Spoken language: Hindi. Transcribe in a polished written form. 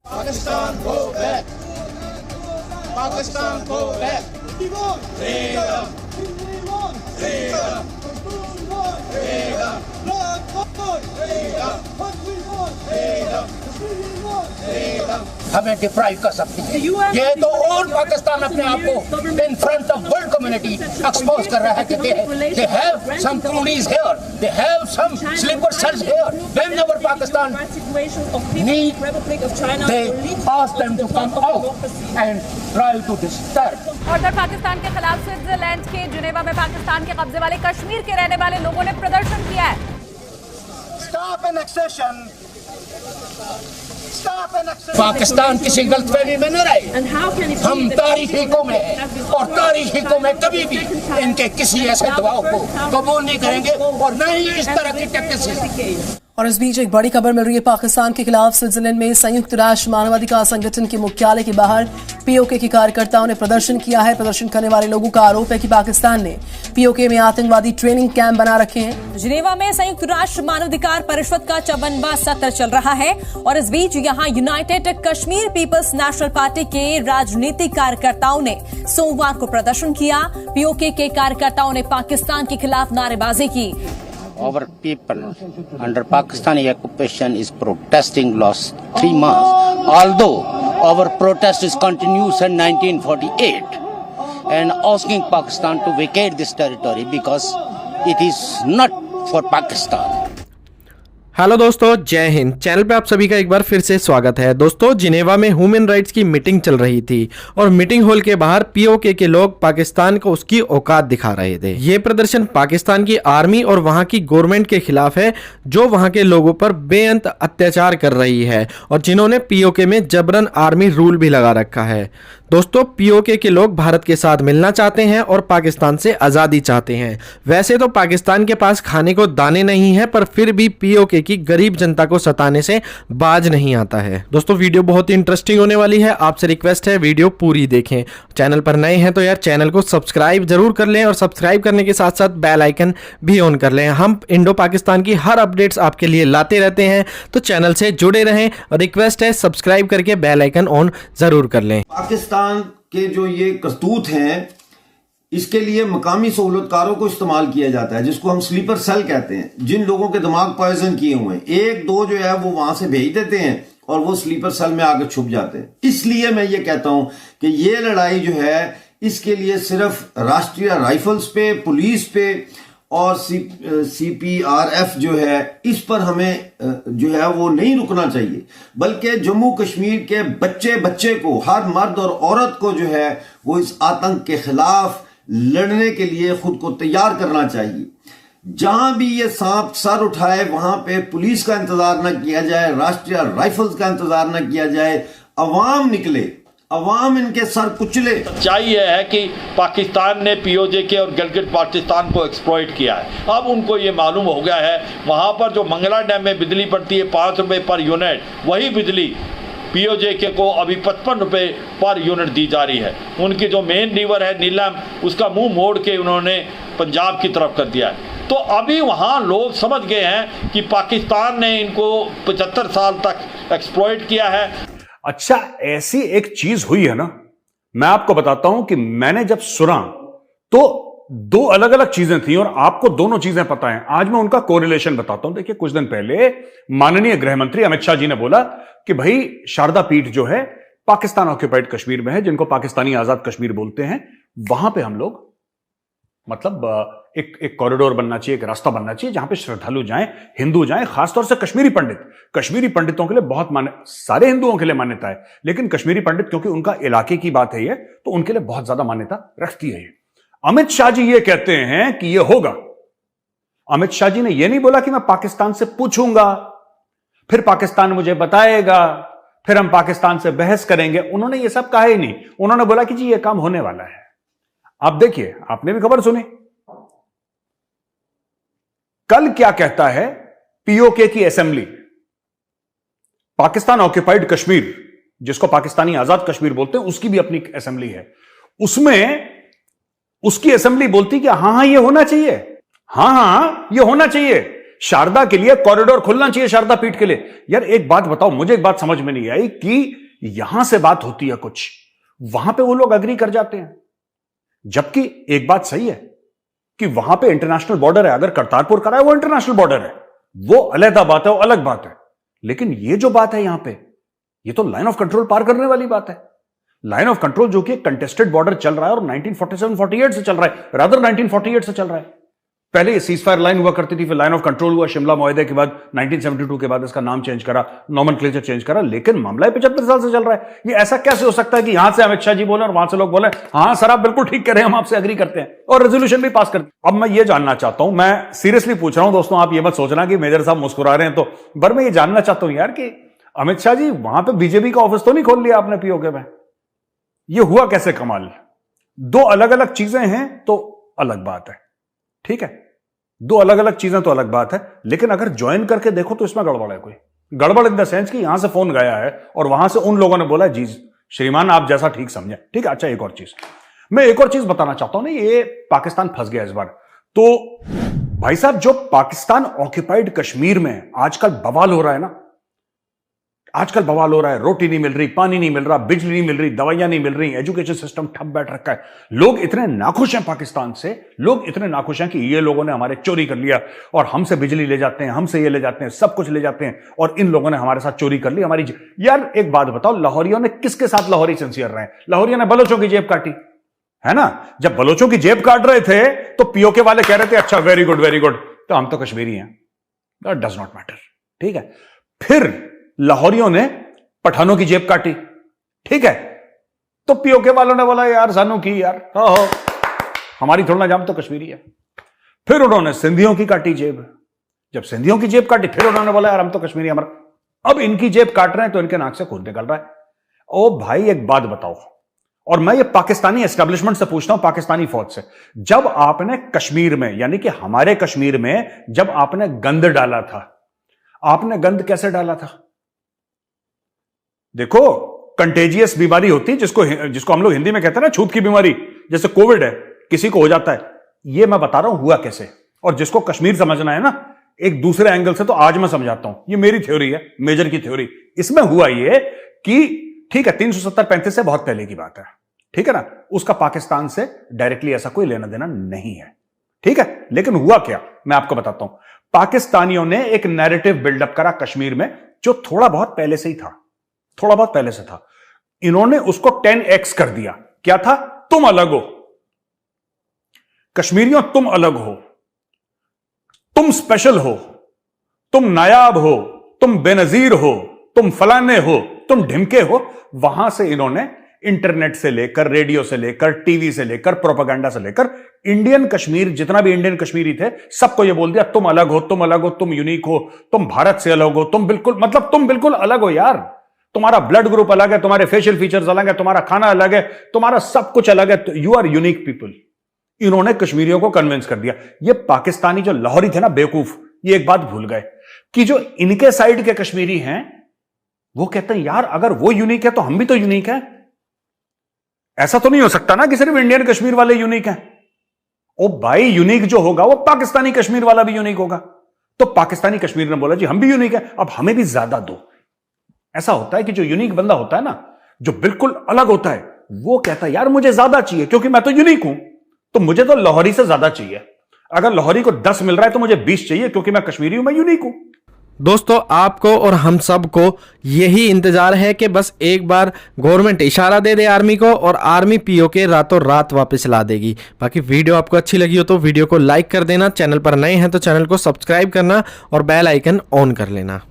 Pakistan go back. Pakistan go back. Freedom. Freedom. Freedom. हमें डिप्राइव कर सकती है। ये तो और पाकिस्तान अपने आप को in front of world community expose कर रहा है कि they have some cronies here, they have some sleeper cells here. Whenever Pakistan need, they ask them to come out and try to disturb. और उधर पाकिस्तान के खिलाफ स्विट्जरलैंड के जिनेवा में पाकिस्तान के कब्जे वाले कश्मीर के रहने वाले लोगों ने प्रदर्शन किया है। Stop annexation. पाकिस्तान किसी गलतफहमी में न रहे। हम तारीखी कौम हैं और तारीखी कौमें कभी भी इनके किसी ऐसे दबाव को कबूल नहीं करेंगे और न ही इस तरह की टैक्टिक्स। और इस बीच एक बड़ी खबर मिल रही है पाकिस्तान के खिलाफ। स्विट्जरलैंड में संयुक्त राष्ट्र मानवाधिकार संगठन के मुख्यालय के बाहर पीओके के कार्यकर्ताओं ने प्रदर्शन किया है। प्रदर्शन करने वाले लोगों का आरोप है कि पाकिस्तान ने पीओके में आतंकवादी ट्रेनिंग कैंप बना रखे हैं। जिनेवा में संयुक्त राष्ट्र मानवाधिकार परिषद का 54वां सत्र चल रहा है और इस बीच यहां United Kashmir People's National Party के राजनीतिक कार्यकर्ताओं ने सोमवार को प्रदर्शन किया। पीओके के कार्यकर्ताओं ने पाकिस्तान के खिलाफ नारेबाजी की। Our people under Pakistani occupation is protesting last 3 months. Although our protest is continuous in 1948 and asking Pakistan to vacate this territory because it is not for Pakistan. Hello दोस्तों, जय हिंद। चैनल पे आप सभी का एक बार फिर से स्वागत है। दोस्तों, जिनेवा में ह्यूमन राइट्स की मीटिंग चल रही थी और मीटिंग हॉल के बाहर पीओके के लोग पाकिस्तान को उसकी औकात दिखा रहे थे। ये प्रदर्शन पाकिस्तान की आर्मी और वहां की गवर्नमेंट के खिलाफ है जो वहां के लोगों पर बेअंत अत्याचार कर रही है और जिन्होंने पीओके में जबरन आर्मी रूल भी लगा रखा है। दोस्तों, पीओके के लोग भारत के साथ मिलना चाहते हैं और पाकिस्तान से आज़ादी चाहते हैं। वैसे तो पाकिस्तान के पास खाने को दाने नहीं है, पर फिर भी पीओके की गरीब जनता को सताने से बाज नहीं आता है। दोस्तों, वीडियो बहुत ही इंटरेस्टिंग होने वाली है। आपसे रिक्वेस्ट है वीडियो पूरी देखें। चैनल पर नए हैं तो यार चैनल को सब्सक्राइब जरूर कर लें और सब्सक्राइब करने के साथ साथ बेल आइकन भी ऑन कर लें। हम इंडो पाकिस्तान की हर अपडेट्स आपके लिए लाते रहते हैं, तो चैनल से जुड़े रहें और रिक्वेस्ट है सब्सक्राइब करके बेल आइकन ऑन जरूर कर लें। पाकिस्तान के जो ये करतूत हैं, इसके लिए मकामी सहूलतकारों को इस्तेमाल किया जाता है, जिसको हम स्लीपर सेल कहते हैं। जिन लोगों के दिमाग पॉइजन किए हुए हैं, 1-2 जो है वो वहां से भेज देते हैं और वो स्लीपर सेल में आकर छुप जाते हैं। इसलिए मैं ये कहता हूं कि ये लड़ाई जो है, इसके लिए सिर्फ राष्ट्रीय राइफल्स पे, पुलिस पे और CPRF जो है, इस पर हमें जो है वो नहीं रुकना चाहिए, बल्कि जम्मू कश्मीर के बच्चे बच्चे को, हर मर्द और औरत को जो है वो इस आतंक के खिलाफ लड़ने के लिए खुद को तैयार करना चाहिए। जहां भी ये सांप सर उठाए वहां पे पुलिस का इंतजार न किया जाए, राष्ट्रीय राइफल्स का इंतजार न किया जाए, अवाम निकले, अवाम इनके सर कुचले। सच्चाई यह है कि पाकिस्तान ने पीओके और गिलगित बाल्टिस्तान को एक्सप्लॉइट किया है। अब उनको ये मालूम हो गया है, वहाँ पर जो मंगला डैम में बिजली पड़ती है 5 रुपये पर यूनिट, वही बिजली पीओके को अभी 55 रुपये पर यूनिट दी जा रही है। उनकी जो मेन रीवर है नीलम, उसका मुंह मोड़ के उन्होंने पंजाब की तरफ कर दिया है। तो अभी वहाँ लोग समझ गए हैं कि पाकिस्तान ने इनको 75 साल तक एक्सप्लॉइट किया है। अच्छा, ऐसी एक चीज हुई है ना, मैं आपको बताता हूं कि मैंने जब सुना तो 2 अलग अलग चीजें थी और आपको दोनों चीजें पता है। आज मैं उनका कोरिलेशन बताता हूं। देखिए, कुछ दिन पहले माननीय गृह मंत्री अमित शाह जी ने बोला कि भाई शारदा पीठ जो है पाकिस्तान ऑक्यूपाइड कश्मीर में है, जिनको पाकिस्तानी आजाद कश्मीर बोलते हैं, वहां पे हम लोग मतलब एक कॉरिडोर बनना चाहिए, एक रास्ता बनना चाहिए जहां पे श्रद्धालु जाएं, हिंदू जाएं, खासतौर से कश्मीरी पंडितों के लिए बहुत सारे हिंदुओं के लिए मान्यता है, लेकिन कश्मीरी पंडित क्योंकि उनका इलाके की बात है ये, तो उनके लिए बहुत ज्यादा मान्यता रखती है। अमित शाह जी ये कहते हैं कि ये होगा। अमित शाह जी ने ये नहीं बोला कि मैं पाकिस्तान से पूछूंगा, फिर पाकिस्तान मुझे बताएगा, फिर हम पाकिस्तान से बहस करेंगे। उन्होंने ये सब कहा ही नहीं। उन्होंने बोला कि जी ये काम होने वाला है। आप देखिए, आपने भी खबर सुनी कल क्या कहता है पीओके की असेंबली। पाकिस्तान ऑक्यूपाइड कश्मीर, जिसको पाकिस्तानी आजाद कश्मीर बोलते हैं, उसकी भी अपनी असेंबली है। उसमें उसकी असेंबली बोलती कि हाँ ये होना चाहिए, हाँ ये होना चाहिए। शारदा के लिए कॉरिडोर खुलना चाहिए, शारदा पीठ के लिए। यार एक बात बताओ, मुझे एक बात समझ में नहीं आई कि यहां से बात होती है कुछ, वहां पे वो लोग अग्री कर जाते हैं। जबकि एक बात सही है कि वहां पे इंटरनेशनल बॉर्डर है, अगर करतारपुर करा है वो इंटरनेशनल बॉर्डर है, वो अलग बात है, वो अलग बात है। लेकिन ये जो बात है यहां पे, ये तो लाइन ऑफ कंट्रोल पार करने वाली बात है। लाइन ऑफ कंट्रोल जो कि कंटेस्टेड बॉर्डर चल रहा है और 1947-48 से चल रहा है, रादर 1948 से चल रहा है। पहले ये सीजफायर लाइन हुआ करती थी, फिर लाइन ऑफ कंट्रोल हुआ शिमला मुआहदे के बाद, 1972 के बाद इसका नाम चेंज करा, नॉमेनक्लेचर चेंज करा, लेकिन मामला 75 साल से चल रहा है। ये ऐसा कैसे हो सकता है कि यहां से अमित शाह जी बोले और वहां से लोग बोले हाँ सर आप बिल्कुल ठीक कह रहे हैं, हम आपसे एग्री करते हैं, और रेजोल्यूशन भी पास करते हैं। अब मैं ये जानना चाहता हूं, मैं सीरियसली पूछ रहा हूं दोस्तों, आप ये मत सोचना कि मेजर साहब मुस्कुरा रहे हैं तो, पर मैं ये जानना चाहता हूं यार कि अमित शाह जी वहां पे बीजेपी का ऑफिस तो नहीं खोल लिया आपने पीओके में? ये हुआ कैसे कमाल? दो अलग अलग चीजें हैं तो अलग बात है, ठीक है, दो अलग अलग चीजें तो अलग बात है, लेकिन अगर ज्वाइन करके देखो तो इसमें गड़बड़ है। कोई गड़बड़ इन द सेंस कि यहां से फोन गया है और वहां से उन लोगों ने बोला जी श्रीमान आप जैसा ठीक समझे, ठीक है। अच्छा एक और चीज, मैं एक और चीज बताना चाहता हूं ना, ये पाकिस्तान फंस गया इस बार। तो भाई साहब जो पाकिस्तान ऑक्यूपाइड कश्मीर में आजकल बवाल हो रहा है ना, आजकल बवाल हो रहा है, रोटी नहीं मिल रही, पानी नहीं मिल रहा, बिजली नहीं मिल रही, दवाइयां नहीं मिल रही, एजुकेशन सिस्टम ठप बैठ रखा है, लोग इतने नाखुश हैं पाकिस्तान से, लोग इतने नाखुश हैं कि ये लोगों ने हमारे चोरी कर लिया और हमसे बिजली ले जाते हैं, हमसे ये ले जाते हैं, सब कुछ ले जाते हैं, और इन लोगों ने हमारे साथ चोरी कर ली हमारी। यार एक बात बताओ, लाहौरियों ने किसके साथ लाहौरी सिंसियर रहे? लाहौरियों ने बलोचों की जेब काटी है ना। जब बलोचों की जेब काट रहे थे तो पीओके वाले कह रहे थे अच्छा वेरी गुड वेरी गुड, तो हम तो कश्मीरी हैं, दैट डज नॉट मैटर, ठीक है। फिर लाहौरियों ने पठानों की जेब काटी, ठीक है, तो पीओके वालों ने बोला यार सानू की यार, हो हमारी थोड़ा जाम तो कश्मीरी है। फिर उन्होंने सिंधियों की काटी जेब, जब सिंधियों की जेब काटी फिर उन्होंने बोला यार हम तो कश्मीरी हमारा। अब इनकी जेब काट रहे हैं तो इनके नाक से खून निकल रहा है। ओ भाई एक बात बताओ, और मैं ये पाकिस्तानी एस्टेब्लिशमेंट से पूछता हूं, पाकिस्तानी फौज से, जब आपने कश्मीर में यानी कि हमारे कश्मीर में जब आपने गंद डाला था, आपने गंद कैसे डाला था? देखो कंटेजियस बीमारी होती है जिसको हम लोग हिंदी में कहते हैं ना छूत की बीमारी, जैसे कोविड है किसी को हो जाता है, ये मैं बता रहा हूं हुआ कैसे। और जिसको कश्मीर समझना है ना एक दूसरे एंगल से, तो आज मैं समझाता हूं, ये मेरी थ्योरी है, मेजर की थ्योरी। इसमें हुआ ये कि ठीक है 370-35 से बहुत पहले की बात है, ठीक है ना, उसका पाकिस्तान से डायरेक्टली ऐसा कोई लेना देना नहीं है, ठीक है। लेकिन हुआ क्या मैं आपको बताता हूं, पाकिस्तानियों ने एक नैरेटिव बिल्डअप करा कश्मीर में जो थोड़ा बहुत पहले से ही था, थोड़ा बहुत पहले से था, इन्होंने उसको 10x कर दिया। क्या था? तुम अलग हो कश्मीरियों, तुम अलग हो, तुम स्पेशल हो, तुम नायाब हो, तुम बेनजीर हो, तुम फलाने हो, तुम ढिमके हो। वहां से इन्होंने इंटरनेट से लेकर, रेडियो से लेकर, टीवी से लेकर, प्रोपेगेंडा से लेकर, इंडियन कश्मीर जितना भी इंडियन कश्मीरी थे सबको यह बोल दिया तुम अलग हो, तुम अलग हो, तुम यूनिक हो, तुम भारत से अलग हो, तुम बिल्कुल मतलब तुम बिल्कुल अलग हो यार, तुम्हारा ब्लड ग्रुप अलग है, तुम्हारे फेशियल फीचर्स अलग है, तुम्हारा खाना अलग है, तुम्हारा सब कुछ अलग है, यू आर यूनिक पीपल। इन्होंने कश्मीरियों को कन्विंस कर दिया। ये पाकिस्तानी जो लाहौरी थे ना बेवकूफ, ये एक बात भूल गए कि जो इनके साइड के कश्मीरी हैं वो कहते हैं यार अगर वो यूनिक है तो हम भी तो यूनिक है। ऐसा तो नहीं हो सकता ना कि सिर्फ इंडियन कश्मीर वाले यूनिक हैं। ओ भाई यूनिक जो होगा वो पाकिस्तानी कश्मीर वाला भी यूनिक होगा। तो पाकिस्तानी कश्मीर ने बोला जी हम भी यूनिक है, अब हमें भी ज्यादा दो। ऐसा होता है कि जो यूनिक बंदा होता है ना, जो बिल्कुल अलग होता है, वो कहता है यार मुझे ज्यादा चाहिए क्योंकि मैं तो यूनिक हूं, तो मुझे तो लाहौरी से ज्यादा चाहिए। अगर लाहौरी को 10 मिल रहा है तो मुझे 20 चाहिए क्योंकि मैं कश्मीरी हूं, मैं यूनिक हूं। दोस्तों आपको और हम सब को यही इंतजार है कि बस एक बार गवर्नमेंट इशारा दे दे आर्मी को और आर्मी पीओके रातों रात वापस ला देगी। बाकी वीडियो आपको अच्छी लगी हो तो वीडियो को लाइक कर देना, चैनल पर नए हैं तो चैनल को सब्सक्राइब करना और बेल आइकन ऑन कर लेना।